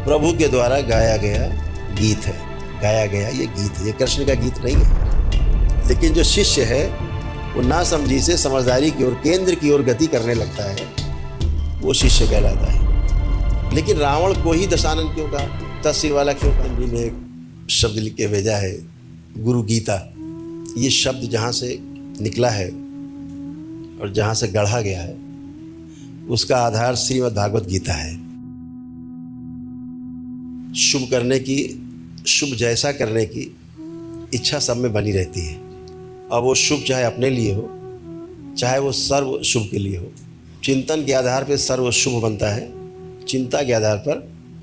प्रभु के द्वारा गाया गया गीत है। गाया गया ये गीत है, ये कृष्ण का गीत नहीं है। लेकिन जो शिष्य है वो ना समझी से समझदारी की ओर, केंद्र की ओर गति करने लगता है, वो शिष्य कहलाता है। लेकिन रावण को ही दशानन क्यों कहा, 10 सिर वाला क्यों कहा? जी ने एक शब्द लिख के भेजा है, गुरु गीता। ये शब्द जहाँ से निकला है और जहाँ से गढ़ा गया है उसका आधार श्रीमद् भागवत गीता है। शुभ करने की, शुभ जैसा करने की इच्छा सब में बनी रहती है। अब वो शुभ चाहे अपने लिए हो, चाहे वो सर्व शुभ के लिए हो। चिंतन के आधार पर सर्व शुभ बनता है, चिंता के आधार पर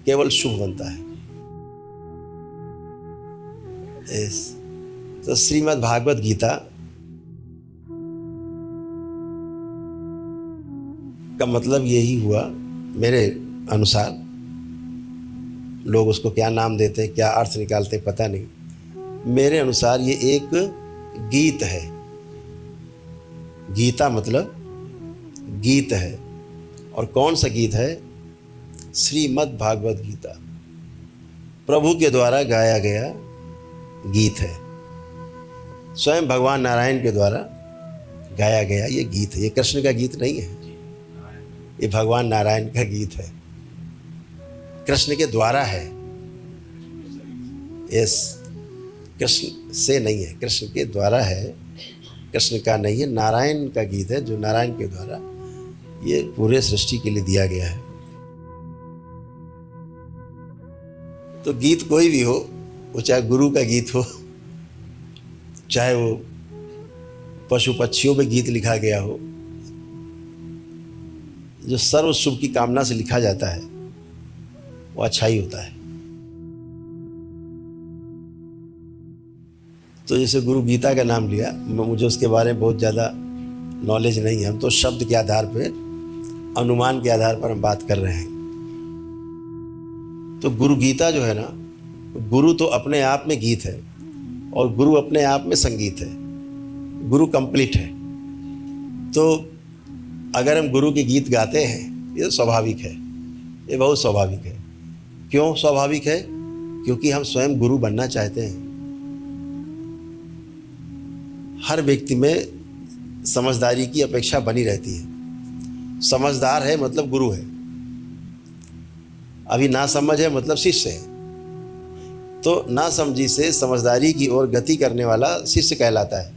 केवल शुभ बनता है। तो श्रीमद् भागवत गीता का मतलब यही हुआ मेरे अनुसार। लोग उसको क्या नाम देते हैं, क्या अर्थ निकालते हैं, पता नहीं। मेरे अनुसार ये एक गीत है। गीता मतलब गीत है। और कौन सा गीत है? श्रीमद् भागवत गीता, प्रभु के द्वारा गाया गया गीत है। स्वयं भगवान नारायण के द्वारा गाया गया ये गीत है। ये कृष्ण का गीत नहीं है, ये भगवान नारायण का गीत है। कृष्ण के द्वारा है। यस, कृष्ण से नहीं है, कृष्ण के द्वारा है, कृष्ण का नहीं है। नारायण का गीत है, जो नारायण के द्वारा ये पूरे सृष्टि के लिए दिया गया है। तो गीत कोई भी हो, वो चाहे गुरु का गीत हो, चाहे वो पशु पक्षियों में गीत लिखा गया हो, जो सर्व शुभ की कामना से लिखा जाता है वो अच्छा ही होता है। तो जैसे गुरु गीता का नाम लिया, मुझे उसके बारे में बहुत ज़्यादा नॉलेज नहीं है। हम तो शब्द के आधार पे, अनुमान के आधार पर हम बात कर रहे हैं। तो गुरु गीता जो है ना, गुरु तो अपने आप में गीत है और गुरु अपने आप में संगीत है। गुरु कंप्लीट है। तो अगर हम गुरु के गीत गाते हैं, ये स्वाभाविक है, ये बहुत स्वाभाविक है। क्यों स्वाभाविक है? क्योंकि हम स्वयं गुरु बनना चाहते हैं। हर व्यक्ति में समझदारी की अपेक्षा बनी रहती है। समझदार है मतलब गुरु है, अभी ना समझ है मतलब शिष्य है। तो ना समझी से समझदारी की ओर गति करने वाला शिष्य कहलाता है।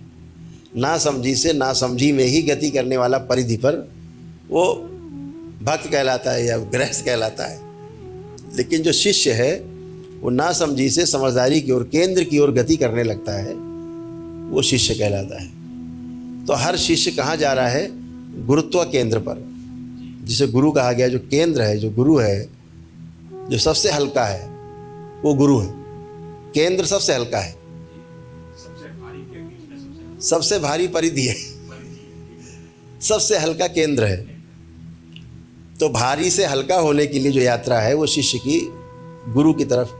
ना समझी से ना समझी में ही गति करने वाला परिधि पर वो भक्त कहलाता है या गृहस्थ कहलाता है। लेकिन जो शिष्य है वो ना समझी से समझदारी की ओर, केंद्र की ओर गति करने लगता है, वो शिष्य कहलाता है। तो हर शिष्य कहाँ जा रहा है? गुरुत्व केंद्र पर, जिसे गुरु कहा गया। जो केंद्र है, जो गुरु है, जो सबसे हल्का है, वो गुरु है। केंद्र सबसे हल्का है, सबसे भारी परिधि है, सबसे हल्का केंद्र है। तो भारी से हल्का होने के लिए जो यात्रा है वो शिष्य की गुरु की तरफ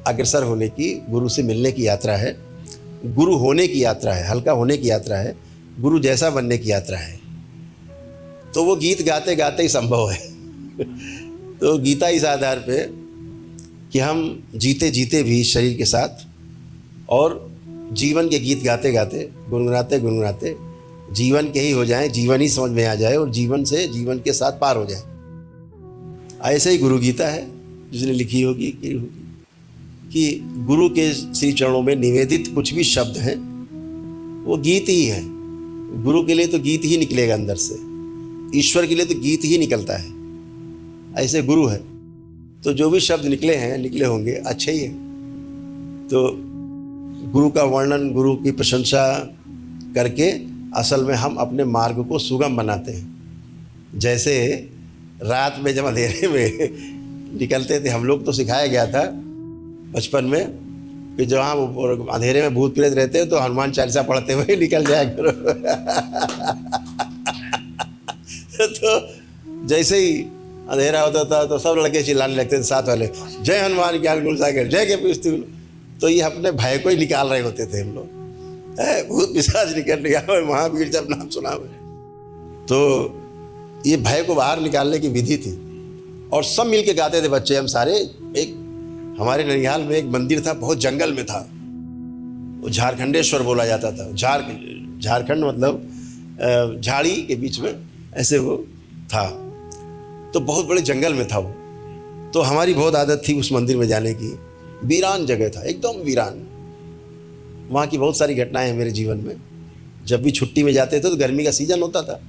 अग्रसर होने की, गुरु से मिलने की यात्रा है, गुरु होने की यात्रा है, हल्का होने की यात्रा है, गुरु जैसा बनने की यात्रा है। तो वो गीत गाते गाते ही संभव है। तो गीता इस आधार पे कि हम जीते जीते भी शरीर के साथ और जीवन के गीत गाते गाते, गुनगुनाते गुनगुनाते जीवन के ही हो जाएं, जीवन ही समझ में आ जाए और जीवन से, जीवन के साथ पार हो जाए। ऐसे ही गुरु गीता है जिसने लिखी होगी कि गुरु के श्री चरणों में निवेदित कुछ भी शब्द हैं वो गीत ही है। गुरु के लिए तो गीत ही निकलेगा अंदर से, ईश्वर के लिए तो गीत ही निकलता है। ऐसे गुरु है, तो जो भी शब्द निकले हैं, निकले होंगे, अच्छे ही है। तो गुरु का वर्णन, गुरु की प्रशंसा करके असल में हम अपने मार्ग को सुगम बनाते हैं। जैसे रात में जब अंधेरे में निकलते थे, हम लोग तो सिखाया गया था बचपन में कि जहाँ अंधेरे में भूत प्रेत रहते हैं तो हनुमान चालीसा पढ़ते हुए निकल जाया करो। तो जैसे ही अंधेरा होता था तो सब लड़के चिल्लाने लगते थे, साथ वाले, जय हनुमान ज्ञान गुण सागर, जय के पुस्तु। तो ये अपने भय को ही निकाल रहे होते थे हम लोग। भूत पिशाच निकल गया, महावीर जब नाम सुना। तो ये भय को बाहर निकालने की विधि थी। और सब मिल के गाते थे बच्चे हम सारे। एक हमारे ननिहाल में एक मंदिर था, बहुत जंगल में था, वो झारखंडेश्वर बोला जाता था। झारखंड मतलब झाड़ी के बीच में ऐसे वो था, तो बहुत बड़े जंगल में था वो। तो हमारी बहुत आदत थी उस मंदिर में जाने की। वीरान जगह था, एकदम वीरान। वहाँ की बहुत सारी घटनाएं हैं मेरे जीवन में। जब भी छुट्टी में जाते थे तो गर्मी का सीज़न होता था,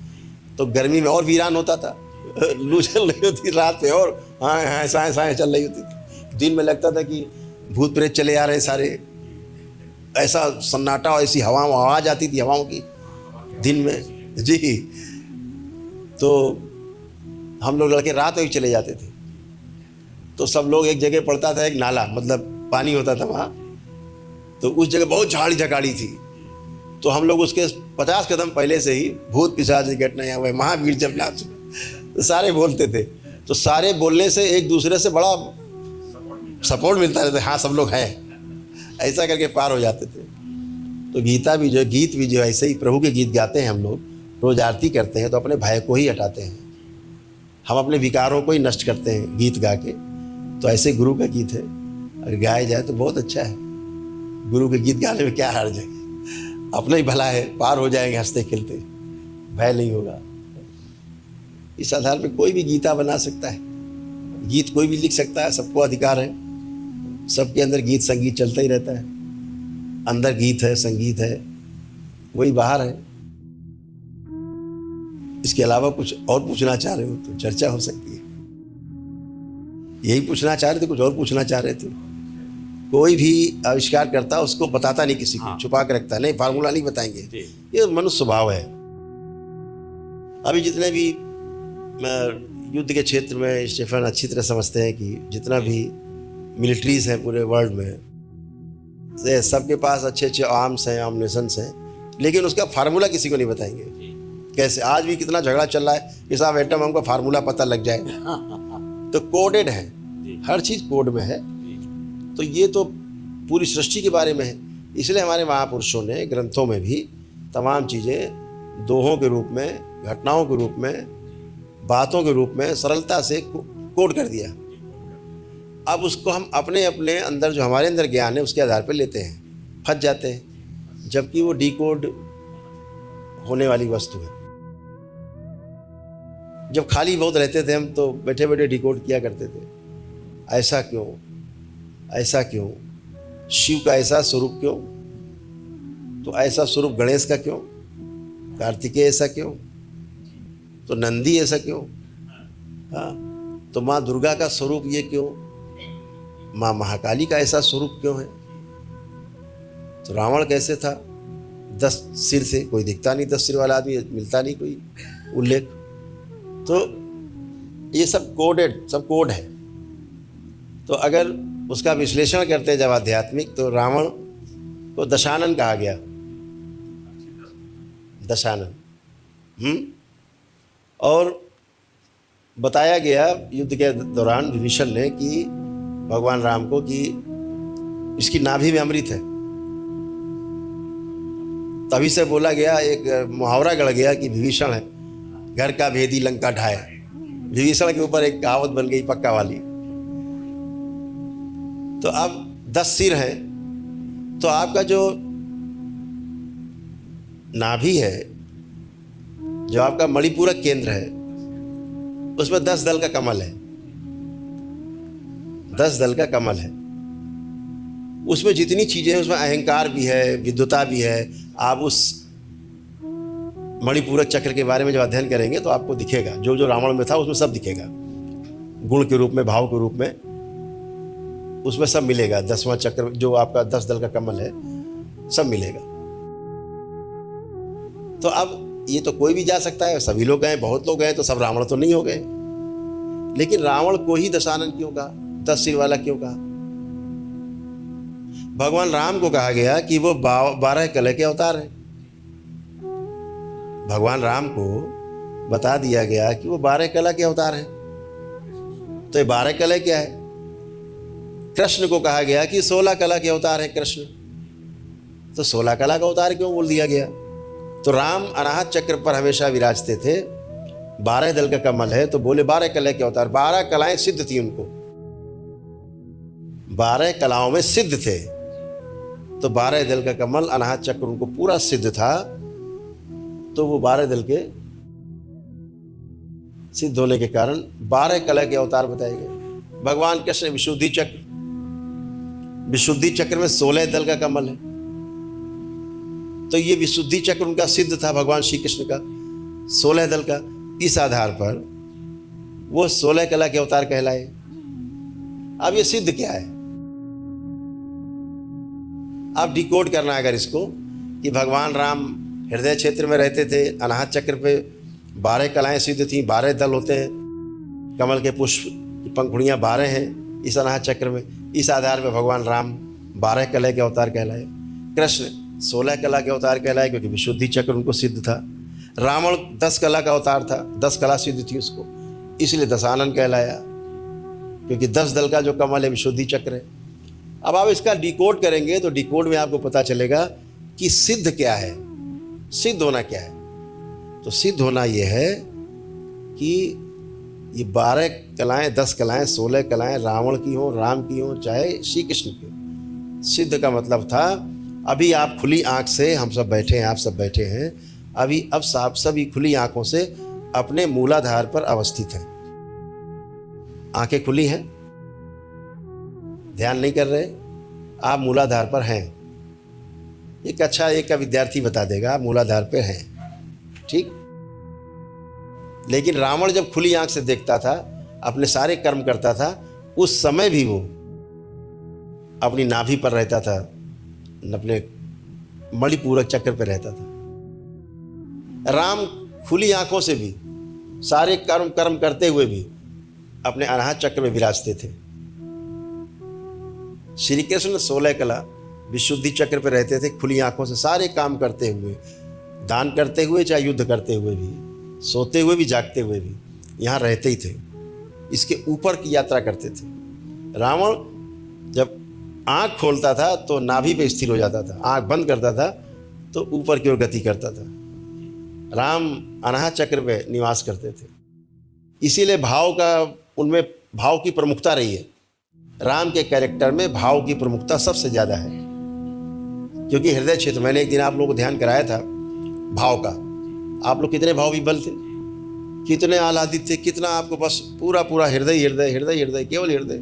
तो गर्मी में और वीरान होता था। लू चल रही होती रात में, और हाँ साएँ चल रही होती थी। दिन में लगता था कि भूत प्रेत चले आ रहे सारे, ऐसा सन्नाटा और ऐसी आवाज़ आती थी हवाओं की दिन में जी। तो हम लोग लड़के रात में भी चले जाते थे। तो सब लोग एक जगह पड़ता था, एक नाला, मतलब पानी होता था वहाँ, तो उस जगह बहुत झाड़ी झकाड़ी थी। तो हम लोग उसके 50 कदम पहले से ही भूत पिशाच की घटना यहाँ हुए, महावीर जब नाच, तो सारे बोलते थे। तो सारे बोलने से एक दूसरे से बड़ा सपोर्ट मिलता रहता, हाँ सब लोग हैं, ऐसा करके पार हो जाते थे। तो गीत भी जो ऐसे ही प्रभु के गीत गाते हैं हम लोग, रोज आरती करते हैं तो अपने भय को ही हटाते हैं, हम अपने विकारों को ही नष्ट करते हैं गीत गा के। तो ऐसे गुरु का गीत है, अगर गाया जाए तो बहुत अच्छा है। गुरु के गीत गाने में क्या हर्ज है, अपना ही भला है, पार हो जाएंगे हंसते खेलते, भय नहीं होगा। इस आधार पे कोई भी गीता बना सकता है, गीत कोई भी लिख सकता है, सबको अधिकार है। सबके अंदर गीत संगीत चलता ही रहता है, अंदर गीत है, संगीत है, वही बाहर है। इसके अलावा कुछ और पूछना चाह रहे हो तो चर्चा हो सकती है। यही पूछना चाह रहे थे, कुछ और पूछना चाह रहे थे? कोई भी आविष्कार करता है उसको बताता नहीं किसी को, हाँ। छुपा के रखता है, नहीं फार्मूला नहीं बताएंगे, ये मनुष्य स्वभाव है। अभी जितने भी युद्ध के क्षेत्र में स्टीफन अच्छी तरह समझते हैं कि जितना भी मिलिट्रीज हैं पूरे वर्ल्ड में, सबके पास अच्छे अच्छे आर्म्स हैं, आर्मनेशंस हैं, लेकिन उसका फार्मूला किसी को नहीं बताएंगे। कैसे आज भी कितना झगड़ा चल रहा है कि साहब एटम बम का फार्मूला पता लग जाए, तो कोडेड है, हर चीज़ कोड में है। तो ये तो पूरी सृष्टि के बारे में है, इसलिए हमारे महापुरुषों ने ग्रंथों में भी तमाम चीज़ें दोहों के रूप में, घटनाओं के रूप में, बातों के रूप में सरलता से कोड कर दिया। अब उसको हम अपने अपने अंदर, जो हमारे अंदर ज्ञान है उसके आधार पर लेते हैं, फंस जाते हैं, जबकि वो डिकोड होने वाली वस्तु है। जब खाली बहुत रहते थे हम तो बैठे बैठे डिकोड किया करते थे, ऐसा क्यों, ऐसा क्यों, शिव का ऐसा स्वरूप क्यों, तो ऐसा स्वरूप गणेश का क्यों, कार्तिकेय ऐसा क्यों, तो नंदी ऐसा क्यों, हाँ, तो माँ दुर्गा का स्वरूप ये क्यों, माँ महाकाली का ऐसा स्वरूप क्यों है, तो रावण कैसे था 10 सिर से, कोई दिखता नहीं 10 सिर वाला आदमी, मिलता नहीं कोई उल्लेख। तो ये सब कोडेड, सब कोड है। तो अगर उसका विश्लेषण करते हैं जब आध्यात्मिक, तो रावण को दशानन कहा गया, दशानन। और बताया गया युद्ध के दौरान विभीषण ने कि भगवान राम को कि इसकी नाभि में अमृत है। तभी से बोला गया, एक मुहावरा गढ़ गया कि विभीषण है घर का भेदी लंका ढाए। विभीषण के ऊपर एक कहावत बन गई पक्का वाली। तो अब 10 सिर है, तो आपका जो नाभि है, जो आपका मणिपूरक केंद्र है, उसमें 10 दल का कमल है, 10 दल का कमल है। उसमें जितनी चीजें हैं, उसमें अहंकार भी है, विद्वता भी है। आप उस मणिपूरक चक्र के बारे में जब अध्ययन करेंगे तो आपको दिखेगा, जो जो रावण में था उसमें सब दिखेगा, गुण के रूप में, भाव के रूप में, उसमें सब मिलेगा। 10वां चक्र जो आपका 10 दल का कमल है, सब मिलेगा। तो अब ये तो कोई भी जा सकता है, सभी लोग गए, बहुत लोग गए, तो सब रावण तो नहीं हो गए। लेकिन रावण को ही दशानन क्यों कहा, 10 सिर वाला क्यों कहा? भगवान राम को कहा गया कि वो 12 कला के अवतार हैं। भगवान राम को बता दिया गया कि वो 12 कला के अवतार हैं। तो ये 12 कला क्या है? कृष्ण को कहा गया कि 16 कला के अवतार है कृष्ण। तो 16 कला का अवतार क्यों बोल दिया गया? तो राम अनाहत चक्र पर हमेशा विराजते थे, 12 दल का कमल है, तो बोले 12 कला के अवतार। 12 कलाएं सिद्ध थी उनको, 12 कलाओं में सिद्ध थे, तो 12 दल का कमल अनाहत चक्र उनको पूरा सिद्ध था, तो वो 12 दल के सिद्ध होने के कारण 12 कला के अवतार बताए गए। भगवान कृष्ण विशुद्धि चक्र, विशुद्धि चक्र में 16 दल का कमल है, तो ये विशुद्धि चक्र उनका सिद्ध था भगवान श्री कृष्ण का 16 दल का। इस आधार पर वो 16 कला के अवतार कहलाए। अब ये सिद्ध क्या है, अब डिकोड करना है अगर इसको, कि भगवान राम हृदय क्षेत्र में रहते थे, अनाहत चक्र पे 12 कलाएं सिद्ध थी, 12 दल होते हैं, कमल के पुष्प की पंखुड़ियाँ 12 हैं इस अनाहत चक्र में। इस आधार पर भगवान राम 12 कला के अवतार कहलाए। कृष्ण 16 कला के अवतार कहलाए क्योंकि विशुद्धि चक्र उनको सिद्ध था। रावण 10 कला का अवतार था, 10 कला सिद्ध थी उसको, इसलिए दशानन कहलाया, क्योंकि 10 दल का जो कमल है विशुद्धि चक्र है। अब आप इसका डिकोड करेंगे तो डिकोड में आपको पता चलेगा कि सिद्ध क्या है, सिद्ध होना क्या है। तो सिद्ध होना यह है कि ये 12 कलाएं, 10 कलाएं, 16 कलाएं रावण की हों, राम की हों, चाहे श्री कृष्ण की हों, सिद्ध का मतलब था अभी आप खुली आंख से, हम सब बैठे हैं, आप सब बैठे हैं, अभी अब आप सभी खुली आंखों से अपने मूलाधार पर अवस्थित हैं। आंखें खुली हैं, ध्यान नहीं कर रहे, आप मूलाधार पर हैं। एक कक्षा 1 का विद्यार्थी बता देगा आप मूलाधार पर हैं, ठीक। लेकिन रावण जब खुली आंख से देखता था, अपने सारे कर्म करता था, उस समय भी वो अपनी नाभि पर रहता था, अपने मणिपूरक चक्र पर रहता था। राम खुली आंखों से भी सारे कर्म करते हुए भी अपने अनाहत चक्र में विराजते थे। श्री कृष्ण 16 कला विशुद्धि चक्र पर रहते थे, खुली आंखों से सारे काम करते हुए, दान करते हुए, चाहे युद्ध करते हुए भी, सोते हुए भी, जागते हुए भी, यहाँ रहते ही थे। इसके ऊपर की यात्रा करते थे। रावण जब आंख खोलता था तो नाभि पे स्थिर हो जाता था, आंख बंद करता था तो ऊपर की ओर गति करता था। राम अनाहत चक्र पे निवास करते थे, इसीलिए भाव का, उनमें भाव की प्रमुखता रही है। राम के कैरेक्टर में भाव की प्रमुखता सबसे ज़्यादा है, क्योंकि हृदय क्षेत्र, मैंने एक दिन आप लोगों को ध्यान कराया था भाव का। आप लोग कितने भाव विबल थे, कितने आह्लादित थे, कितना आपको बस पूरा पूरा हृदय हृदय हृदय हृदय, केवल हृदय।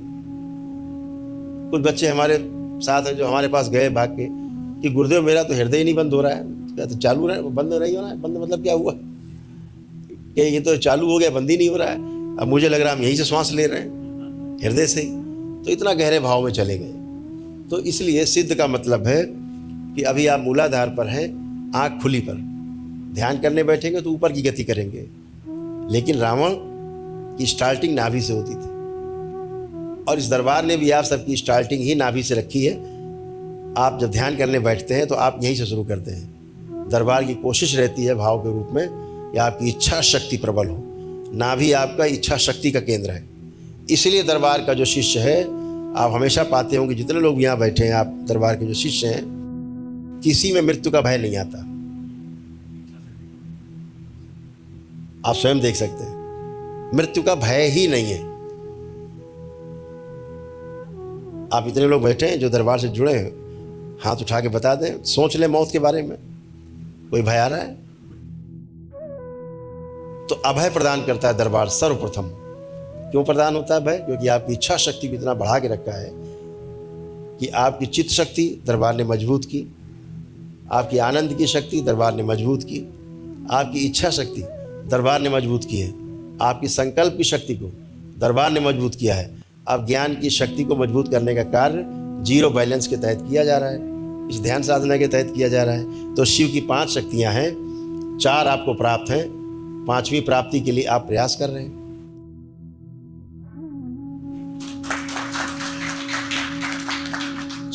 कुछ बच्चे हमारे साथ हैं जो हमारे पास गए भाग के कि गुरुदेव मेरा तो हृदय ही नहीं बंद हो रहा है। क्या तो चालू रहा है, बंद नहीं हो रहा है। बंद मतलब क्या हुआ कि ये तो चालू हो गया, बंद ही नहीं हो रहा है। अब मुझे लग रहा है हम यहीं से श्वास ले रहे हैं, हृदय से ही। तो इतना गहरे भाव में चले गए। तो इसलिए सिद्ध का मतलब है कि अभी आप मूलाधार पर हैं, आँख खुली पर, ध्यान करने बैठेंगे तो ऊपर की गति करेंगे। लेकिन रावण की स्टार्टिंग नाभि से होती थी, और इस दरबार ने भी आप सबकी स्टार्टिंग ही नाभि से रखी है। आप जब ध्यान करने बैठते हैं तो आप यहीं से शुरू करते हैं। दरबार की कोशिश रहती है भाव के रूप में कि आपकी इच्छा शक्ति प्रबल हो। नाभि आपका इच्छा शक्ति का केंद्र है। इसलिए दरबार का जो शिष्य है, आप हमेशा पाते होंगे, जितने लोग यहाँ बैठे हैं, आप दरबार के जो शिष्य हैं, किसी में मृत्यु का भय नहीं आता। आप स्वयं देख सकते हैं, मृत्यु का भय ही नहीं है। आप इतने लोग बैठे हैं जो दरबार से जुड़े हैं, हाथ उठा के बता दें, सोच लें मौत के बारे में, कोई भय आ रहा है? तो अभय प्रदान करता है दरबार सर्वप्रथम। क्यों प्रदान होता है भय? क्योंकि आपकी इच्छा शक्ति को इतना बढ़ा के रखा है कि आपकी चित्त शक्ति दरबार ने मजबूत की, आपकी आनंद की शक्ति दरबार ने मजबूत की, आपकी इच्छा शक्ति दरबार ने मजबूत की है, आपकी संकल्प की शक्ति को दरबार ने मजबूत किया है। अब ज्ञान की शक्ति को मजबूत करने का कार्य जीरो बैलेंस के तहत किया जा रहा है, इस ध्यान साधना के तहत किया जा रहा है। तो शिव की 5 शक्तियां हैं, 4 आपको प्राप्त हैं, 5वीं प्राप्ति के लिए आप प्रयास कर रहे हैं।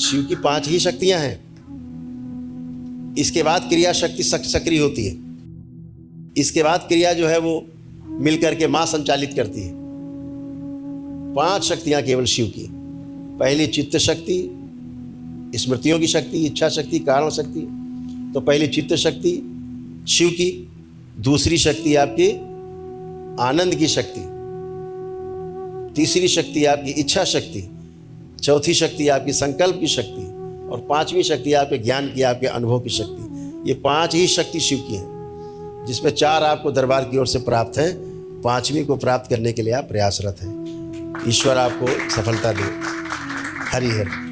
शिव की 5 ही शक्तियां हैं। इसके बाद क्रिया शक्ति सक्रिय होती है। इसके बाद क्रिया जो है वो मिलकर के मां संचालित करती है। 5 शक्तियां केवल शिव की। पहली चित्त शक्ति, स्मृतियों की शक्ति, इच्छा शक्ति, कारण शक्ति। तो पहली चित्त शक्ति शिव की, दूसरी शक्ति आपकी आनंद की शक्ति, तीसरी शक्ति आपकी इच्छा शक्ति, चौथी शक्ति आपकी संकल्प की शक्ति, और पांचवी शक्ति आपके ज्ञान की, आपके अनुभव की शक्ति। ये 5 ही शक्ति शिव की हैं, जिसमें 4 आपको दरबार की ओर से प्राप्त है, 5वीं को प्राप्त करने के लिए आप प्रयासरत हैं। ईश्वर आपको सफलता दे। हरि हरि।